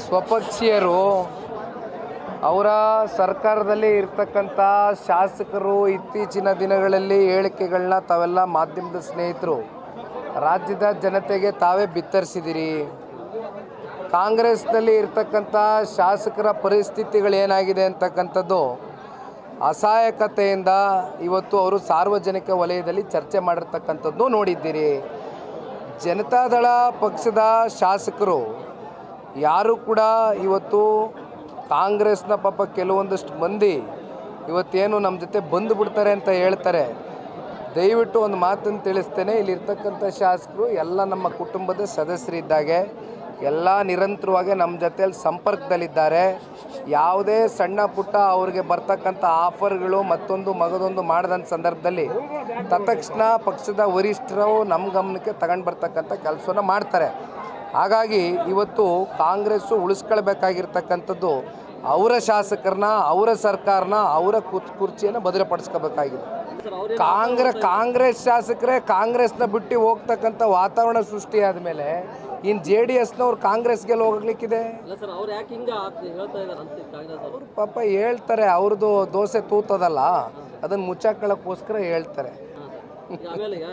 ಸ್ವಪಕ್ಷೀಯರು ಅವರ ಸರ್ಕಾರದಲ್ಲಿ ಇರ್ತಕ್ಕಂಥ ಶಾಸಕರು ಇತ್ತೀಚಿನ ದಿನಗಳಲ್ಲಿ ಹೇಳಿಕೆಗಳನ್ನ ತಾವೆಲ್ಲ ಮಾಧ್ಯಮದ ಸ್ನೇಹಿತರು ರಾಜ್ಯದ ಜನತೆಗೆ ತಾವೇ ಬಿತ್ತರಿಸಿದಿರಿ. ಕಾಂಗ್ರೆಸ್ನಲ್ಲಿ ಇರ್ತಕ್ಕಂಥ ಶಾಸಕರ ಪರಿಸ್ಥಿತಿಗಳೇನಾಗಿದೆ ಅಂತಕ್ಕಂಥದ್ದು ಅಸಹಾಯಕತೆಯಿಂದ ಇವತ್ತು ಅವರು ಸಾರ್ವಜನಿಕ ವಲಯದಲ್ಲಿ ಚರ್ಚೆ ಮಾಡಿರ್ತಕ್ಕಂಥದ್ದು ನೋಡಿದ್ದೀರಿ. ಜನತಾದಳ ಪಕ್ಷದ ಶಾಸಕರು ಯಾರು ಕೂಡ ಇವತ್ತು ಕಾಂಗ್ರೆಸ್ನ ಪಾಪ ಕೆಲವೊಂದಷ್ಟು ಮಂದಿ ಇವತ್ತೇನು ನಮ್ಮ ಜೊತೆ ಬಂದುಬಿಡ್ತಾರೆ ಅಂತ ಹೇಳ್ತಾರೆ. ದಯವಿಟ್ಟು ಒಂದು ಮಾತನ್ನು ತಿಳಿಸ್ತೇನೆ, ಇಲ್ಲಿರ್ತಕ್ಕಂಥ ಶಾಸಕರು ಎಲ್ಲ ನಮ್ಮ ಕುಟುಂಬದ ಸದಸ್ಯರಿದ್ದಾಗೆ ಎಲ್ಲ ನಿರಂತರವಾಗಿ ನಮ್ಮ ಜೊತೆಯಲ್ಲಿ ಸಂಪರ್ಕದಲ್ಲಿದ್ದಾರೆ. ಯಾವುದೇ ಸಣ್ಣ ಪುಟ್ಟ ಅವ್ರಿಗೆ ಬರ್ತಕ್ಕಂಥ ಆಫರ್ಗಳು ಮತ್ತೊಂದು ಮಗದೊಂದು ಮಾಡಿದಂಥ ಸಂದರ್ಭದಲ್ಲಿ ತತ್ಕ್ಷಣ ಪಕ್ಷದ ವರಿಷ್ಠರು ನಮ್ಮ ಗಮನಕ್ಕೆ ತಗೊಂಡು ಬರ್ತಕ್ಕಂಥ ಕೆಲಸವನ್ನು ಮಾಡ್ತಾರೆ. ಹಾಗಾಗಿ ಇವತ್ತು ಕಾಂಗ್ರೆಸ್ಸು ಉಳಿಸ್ಕೊಳ್ಬೇಕಾಗಿರ್ತಕ್ಕಂಥದ್ದು ಅವರ ಶಾಸಕರನ್ನ, ಅವರ ಸರ್ಕಾರನ, ಅವರ ಕುರ್ಚಿಯನ್ನು ಭದ್ರಪಡಿಸ್ಕೋಬೇಕಾಗಿದೆ. ಕಾಂಗ್ರೆಸ್ ಶಾಸಕರೇ ಕಾಂಗ್ರೆಸ್ನ ಬಿಟ್ಟು ಹೋಗ್ತಕ್ಕಂಥ ವಾತಾವರಣ ಸೃಷ್ಟಿಯಾದ ಮೇಲೆ ಇನ್ನು JDSನವ್ರು ಕಾಂಗ್ರೆಸ್ಗೆ ಹೋಗ್ಲಿಕ್ಕಿದೆ. ಅವರು ಪಾಪ ಹೇಳ್ತಾರೆ, ಅವ್ರದ್ದು ದೋಸೆ ತೂತದಲ್ಲ ಅದನ್ನು ಮುಚ್ಚಾಕೊಳ್ಳೋಕ್ಕೋಸ್ಕರ ಹೇಳ್ತಾರೆ.